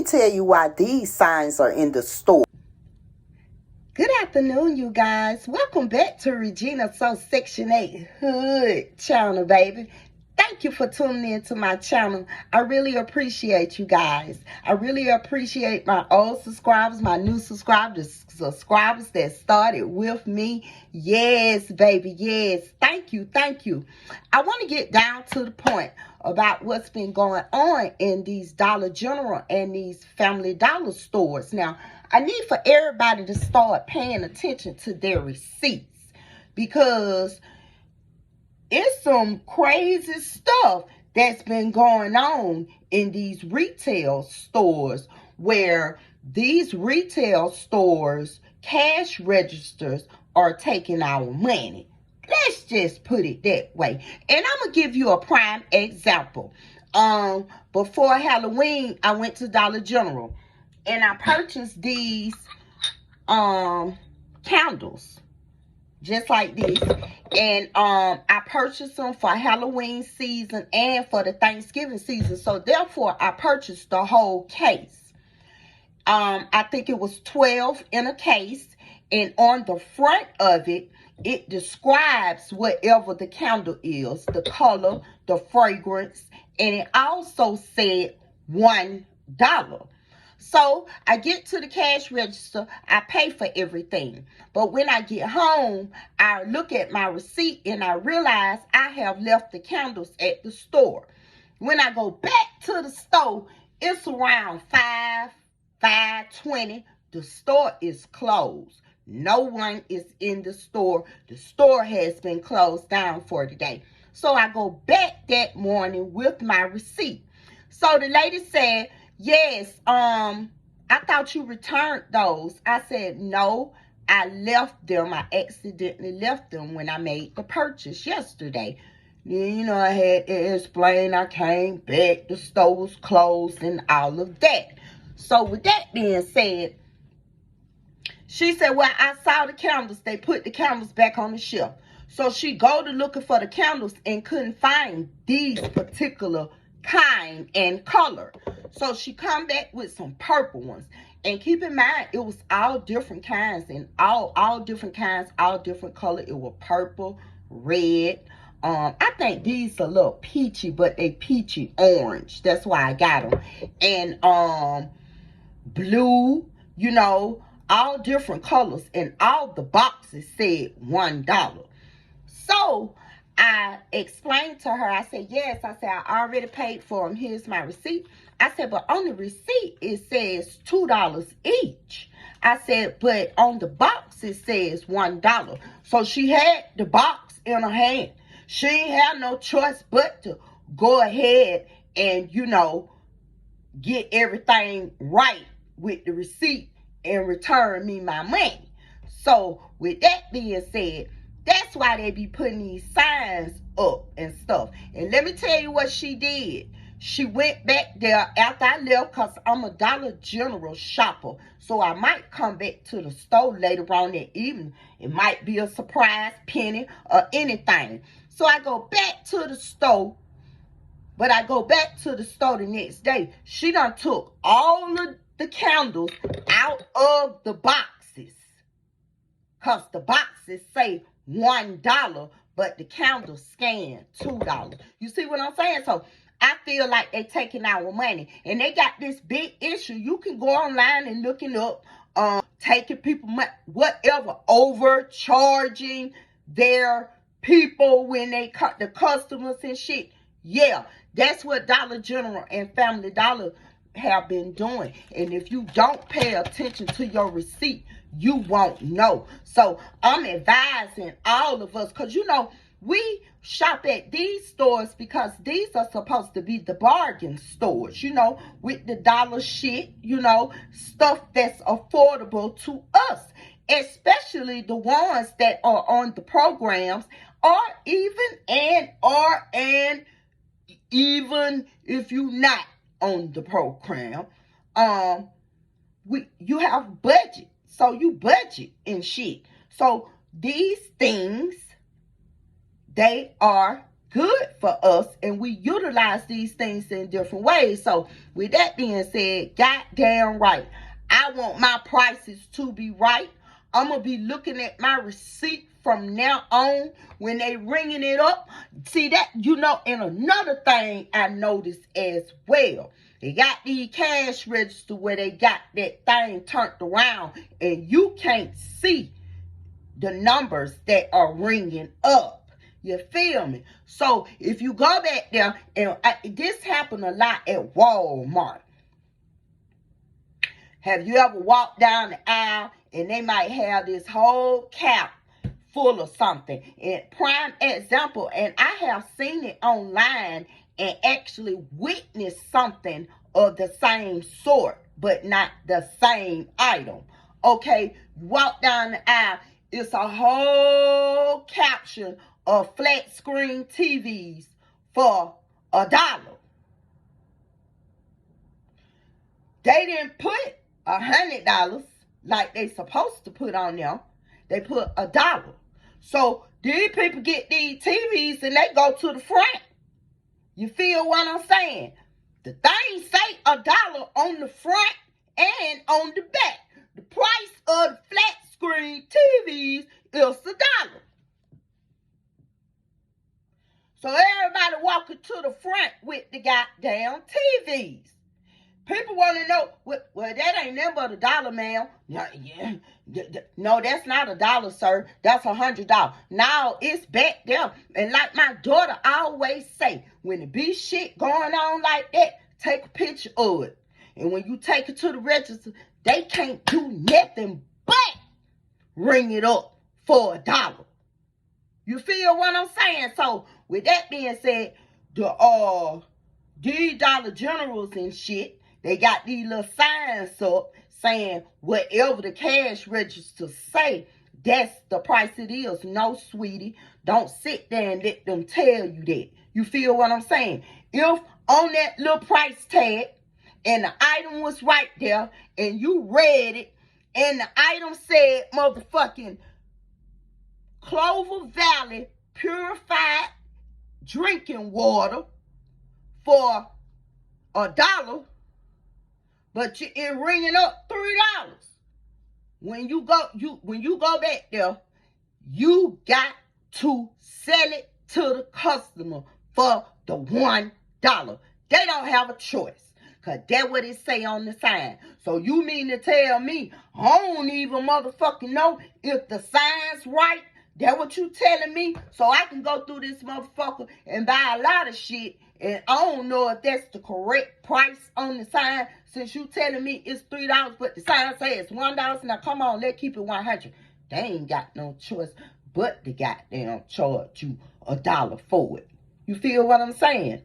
me tell you why these signs are in the store. Good afternoon, you guys. Welcome back to Regina So Section 8 Hood channel, baby. Thank you for tuning in to my channel. I really appreciate you guys. I really appreciate my old subscribers, my new subscribers, subscribers that started with me. Yes, baby, yes. Thank you, thank you. I want to get down to the point about what's been going on in these Dollar General and these Family Dollar stores. Now, I need for everybody to start paying attention to their receipts, because it's some crazy stuff that's been going on in these retail stores, where these retail stores cash registers are taking our money. Let's just put it that way. And I'm gonna give you a prime example. Before Halloween, I went to Dollar General and I purchased these candles, just like this. And I purchased them for Halloween season and for the Thanksgiving season. So therefore, I purchased the whole case. I think it was 12 in a case. And on the front of it, it describes whatever the candle is, the color, the fragrance, and it also said $1. So I get to the cash register, I pay for everything. But when I get home, I look at my receipt and I realize I have left the candles at the store. When I go back to the store, it's around 5:20. The store is closed. No one is in the store. The store has been closed down for the day. So I go back that morning with my receipt. So the lady said, yes, I thought you returned those. I said, no, I left them. I accidentally left them when I made the purchase yesterday. You know, I had to explain. I came back, the store was closed and all of that. So with that being said, she said, well, I saw the candles. They put the candles back on the shelf. So she go to looking for the candles and couldn't find these particular kind and color. So she come back with some purple ones. And keep in mind, it was all different kinds and all different kinds, all different color. It was purple, red. I think these are a little peachy, but they peachy orange. That's why I got them. And blue, you know, all different colors, and all the boxes said $1. So I explained to her, I said, yes, I said, I already paid for them. Here's my receipt. I said, but on the receipt, it says $2 each. I said, but on the box, it says $1. So she had the box in her hand. She ain't had no choice but to go ahead and, you know, get everything right with the receipt and return me my money. So with that being said, that's why they be putting these signs up and stuff. And let me tell you what she did. She went back there after I left, because I'm a Dollar General shopper. So I might come back to the store later on that evening. It might be a surprise penny or anything. So I go back to the store. But I go back to the store the next day. She done took all of the candles out of the boxes, because the boxes say $1, but the candles scan $2. You see what I'm saying? So I feel like they taking our money. And they got this big issue. You can go online and looking up, taking people money, whatever, overcharging their people when they cut the customers and shit. Yeah, that's what Dollar General and Family Dollar have been doing. And if you don't pay attention to your receipt, you won't know. So I'm advising all of us, because you know, we shop at these stores because these are supposed to be the bargain stores, you know, with the dollar shit, you know, stuff that's affordable to us, especially the ones that are on the programs, or even if you're not on the program, you have budget. So you budget and shit. So these things, they are good for us, and we utilize these things in different ways. So with that being said, goddamn right, I want my prices to be right. I'm going to be looking at my receipt from now on when they ringing it up. See that, and another thing I noticed as well, they got these cash register where they got that thing turned around and you can't see the numbers that are ringing up. You feel me? So if you go back there, and this happened a lot at Walmart. Have you ever walked down the aisle and they might have this whole cap full of something? And prime example, and I have seen it online and actually witnessed something of the same sort, but not the same item. Okay, you walk down the aisle, it's a whole caption of flat screen TVs for $1. They didn't put $100 like they supposed to put on them. They put $1. So these people get these TVs and they go to the front. You feel what I'm saying? The thing say $1 on the front and on the back. The price of the flat screen TVs is $1. So everybody walking to the front with the goddamn TVs. People want to know, well, that ain't nothing but $1, ma'am. No, that's not $1, sir. That's $100. Now it's back there. And like my daughter always say, when the be shit going on like that, take a picture of it. And when you take it to the register, they can't do nothing but ring it up for $1. You feel what I'm saying? So with that being said, these Dollar Generals and shit, they got these little signs up saying whatever the cash register say, that's the price it is. No, sweetie, don't sit there and let them tell you that. You feel what I'm saying? If on that little price tag and the item was right there and you read it and the item said motherfucking Clover Valley purified drinking water for $1, but it ringing up $3. When you go back there, you got to sell it to the customer for the $1. They don't have a choice, because that's what it say on the sign. So you mean to tell me I don't even motherfucking know if the sign's right? That what you telling me? So I can go through this motherfucker and buy a lot of shit, and I don't know if that's the correct price on the sign, since you telling me it's $3, but the sign says it's $1. Now come on, let's keep it 100. They ain't got no choice but to goddamn charge you $1 for it. You feel what I'm saying?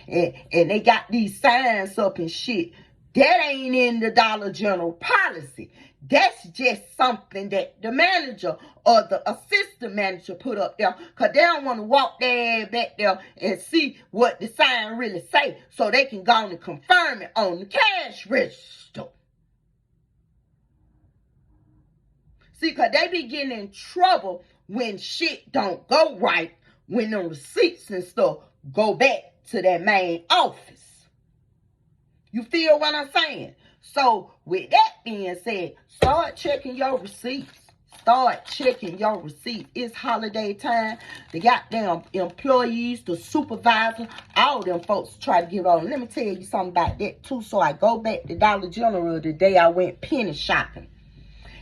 And they got these signs up and shit. That ain't in the Dollar General policy. That's just something that the manager or the assistant manager put up there, because they don't want to walk their ass back there and see what the sign really say, so they can go and confirm it on the cash register. See, because they be getting in trouble when shit don't go right, when the receipts and stuff go back to their main office. You feel what I'm saying? So with that being said, start checking your receipts. Start checking your receipts. It's holiday time. The goddamn employees, the supervisor, all them folks try to get on. Let me tell you something about that too. So I go back to Dollar General the day I went penny shopping.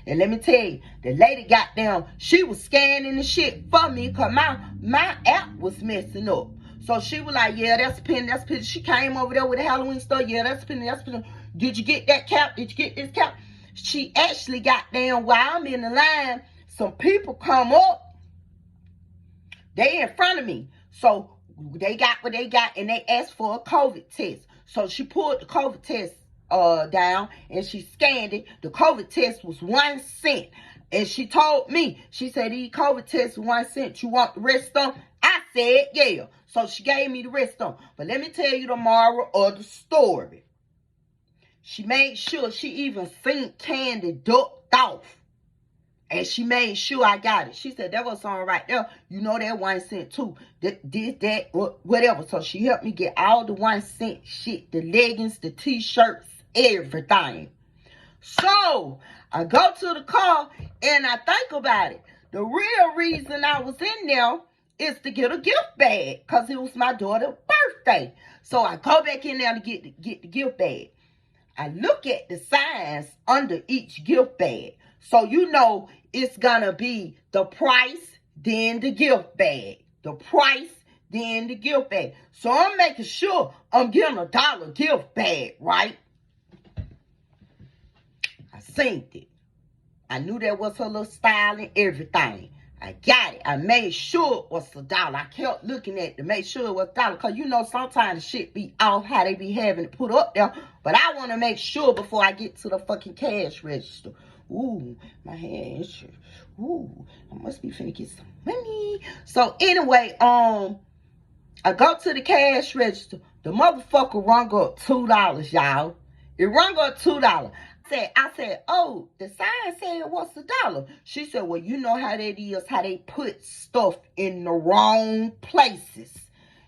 And let me tell you, the lady goddamn, she was scanning the shit for me because my app was messing up. So she was like, yeah, that's a penny, that's a penny. She came over there with the Halloween store. Yeah, that's a penny, that's a penny. Did you get that cap? Did you get this cap? She actually got down while I'm in the line. Some people come up. They in front of me. So they got what they got, and they asked for a COVID test. So she pulled the COVID test down, and she scanned it. The COVID test was 1 cent. And she told me, she said, these COVID tests 1 cent. You want the rest of them? I said, yeah. So she gave me the rest of them. But let me tell you the moral of the story. She made sure she even seen candy ducked off And she made sure I got it. She said, that was on right there. You know that 1 cent too. That, whatever. So she helped me get all the 1 cent shit. The leggings, the t-shirts, everything. So I go to the car and I think about it. The real reason I was in there is to get a gift bag. Because it was my daughter's birthday. So I go back in there to get the gift bag. I look at the signs under each gift bag. So you know it's going to be the price, then the gift bag. The price, then the gift bag. So I'm making sure I'm getting a $1 gift bag, right? I seen it. I knew that was her little style and everything. I got it. I made sure it was $1. I kept looking at it to make sure it was $1. Because you know sometimes the shit be off how they be having it put up there. But I want to make sure before I get to the fucking cash register. Ooh, my hand itches. Ooh, I must be finna get some money. So anyway, I go to the cash register. The motherfucker rung up $2, y'all. It rung up $2. I said, oh, the sign said it was $1. She said, well, you know how that is, how they put stuff in the wrong places.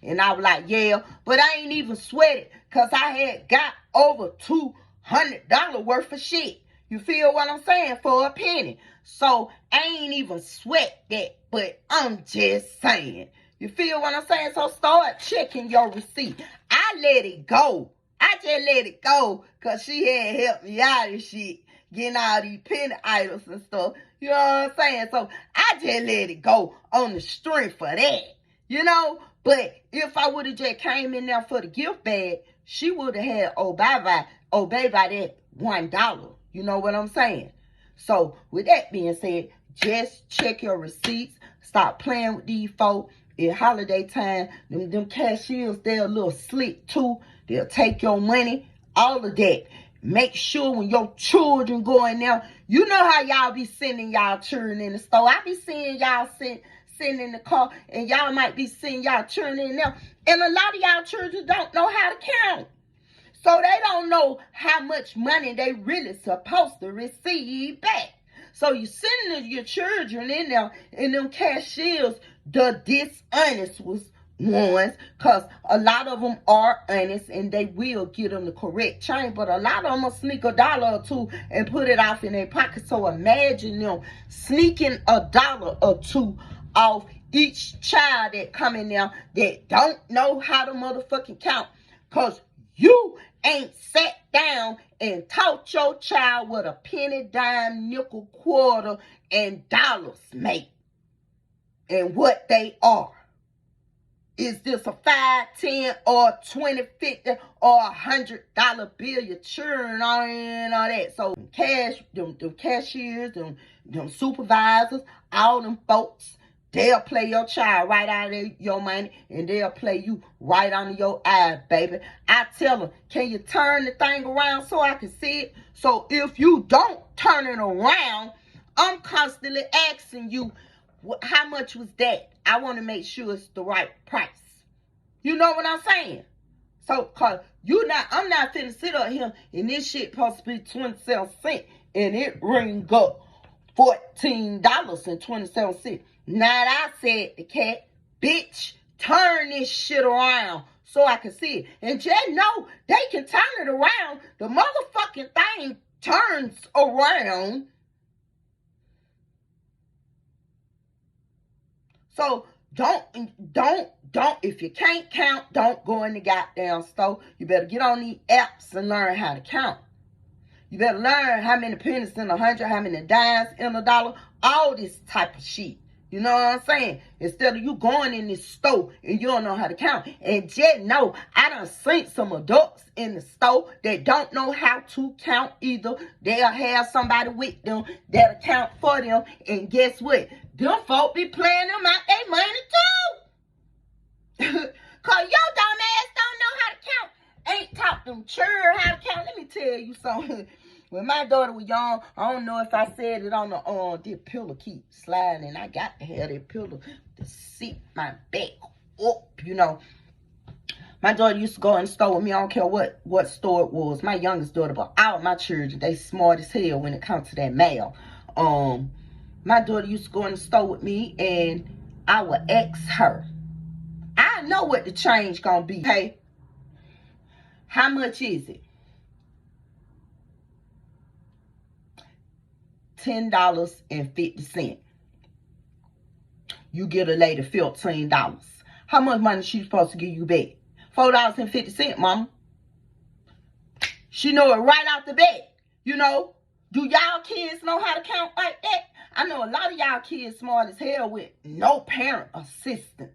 And I was like, yeah, but I ain't even sweated because I had got over $200 worth of shit. You feel what I'm saying? For a penny. So I ain't even sweat that, but I'm just saying. You feel what I'm saying? So start checking your receipt. I let it go. I just let it go because she had helped me out and shit. Getting all these penny items and stuff. You know what I'm saying? So I just let it go on the strength for that. You know? But if I would have just came in there for the gift bag, she would have had obey by that $1. You know what I'm saying? So with that being said, just check your receipts. Stop playing with these folks. At holiday time, them cashiers, they're a little slick too. They'll take your money, all of that. Make sure when your children go in there, you know how y'all be sending y'all children in the store. I be seeing y'all sitting in the car, and y'all might be seeing y'all children in there. And a lot of y'all children don't know how to count. So they don't know how much money they really supposed to receive back. So you sending your children in there, and them cashiers, the dishonest ones, because a lot of them are honest and they will get them the correct change, but a lot of them will sneak $1 or $2 and put it off in their pocket. So imagine them sneaking $1 or $2 off each child that come in there that don't know how to motherfucking count, because you ain't sat down and taught your child what a penny, dime, nickel, quarter, and dollars make and what they are. Is this a 5, 10, or 20, 50, or $100 bill you're churning on and all that? So them cashiers, them supervisors, all them folks, they'll play your child right out of your money, and they'll play you right under your eyes, baby. I tell them, can you turn the thing around so I can see it? So if you don't turn it around, I'm constantly asking you, how much was that? I want to make sure it's the right price. You know what I'm saying? So, cause I'm not finna sit up here and this shit supposed to be 27 cents and it ring up $14.27. Now I said the cat, bitch, turn this shit around so I can see it. And just know they can turn it around. The motherfucking thing turns around. So don't, if you can't count, don't go in the goddamn store. You better get on these apps and learn how to count. You better learn how many pennies in 100, how many dimes in $1, all this type of shit. You know what I'm saying? Instead of you going in this store and you don't know how to count. And just know, I done seen some adults in the store that don't know how to count either. They'll have somebody with them that'll count for them. And guess what? Them folk be playing them out their money too. Cause your dumb ass don't know how to count. Ain't taught them children how to count. Let me tell you something. When my daughter was young, I don't know if I said it on the this pillow keep sliding, and I got to have that pillow to sit my back up, you know. My daughter used to go in the store with me. I don't care what store it was. My youngest daughter, but all my children, they smart as hell when it comes to that mail. My daughter used to go in the store with me, and I would ask her, I know what the change gonna be. Hey, how much is it? $10.50. You get a lady $15. How much money she supposed to give you back? $4.50, mama. She know it right out the bat. You know, do y'all kids know how to count like that? I know a lot of y'all kids smart as hell with no parent assistance.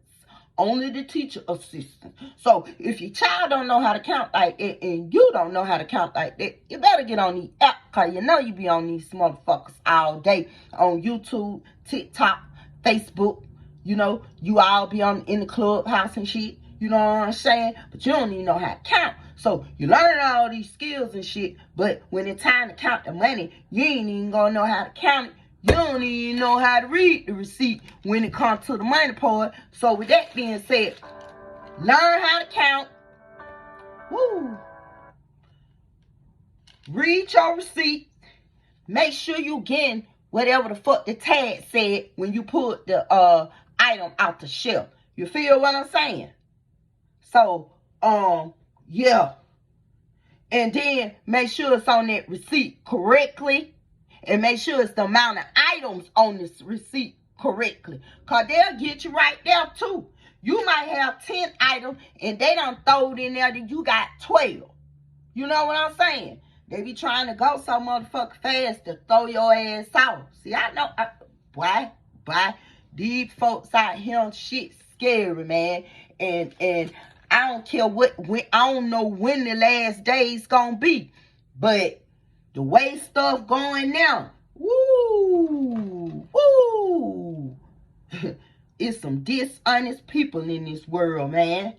Only the teacher assistant. So if your child don't know how to count like that and you don't know how to count like that, you better get on the app, because you know you be on these motherfuckers all day on YouTube, TikTok, Facebook. You know, you all be in the clubhouse and shit. You know what I'm saying? But you don't even know how to count. So you learn all these skills and shit, but when it's time to count the money, you ain't even gonna know how to count it. You don't even know how to read the receipt when it comes to the money part. So with that being said, learn how to count. Woo. Read your receipt. Make sure you getting whatever the fuck the tag said when you put the item out the shelf. You feel what I'm saying? So, yeah. And then make sure it's on that receipt correctly. And make sure it's the amount of items on this receipt correctly. Because they'll get you right there too. You might have 10 items and they don't throw it in there that you got 12. You know what I'm saying? They be trying to go so motherfucking fast to throw your ass off. See, I know. Boy, these folks out here, shit scary, man. And I don't care I don't know when the last day's gonna be. But the way stuff going now, woo. It's some dishonest people in this world, man.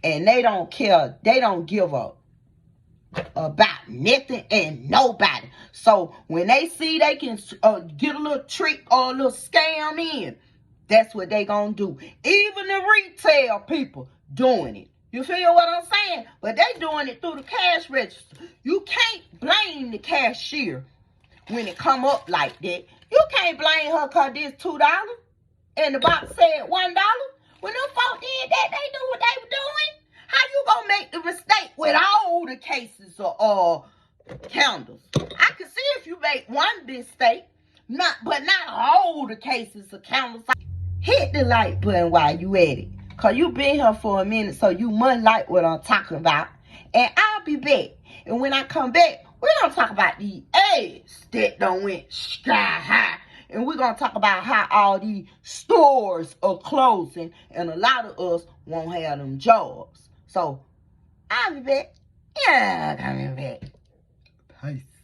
And they don't care. They don't give up about nothing and nobody. So when they see they can get a little trick or a little scam in, that's what they gonna do. Even the retail people doing it. You feel what I'm saying? But they doing it through the cash register. You can't blame the cashier when it come up like that. You can't blame her because this $2 and the box said $1. When them folk did that, they knew what they were doing. How you gonna make the mistake with all the cases of candles? I can see if you make one mistake, but not all the cases of candles. Hit the like button while you at it, because you been here for a minute, so you must like what I'm talking about. And I'll be back. And when I come back, we're going to talk about the eggs that done went sky high. And we're going to talk about how all these stores are closing and a lot of us won't have them jobs. So, I'll be back. Yeah, I'm coming back. Peace.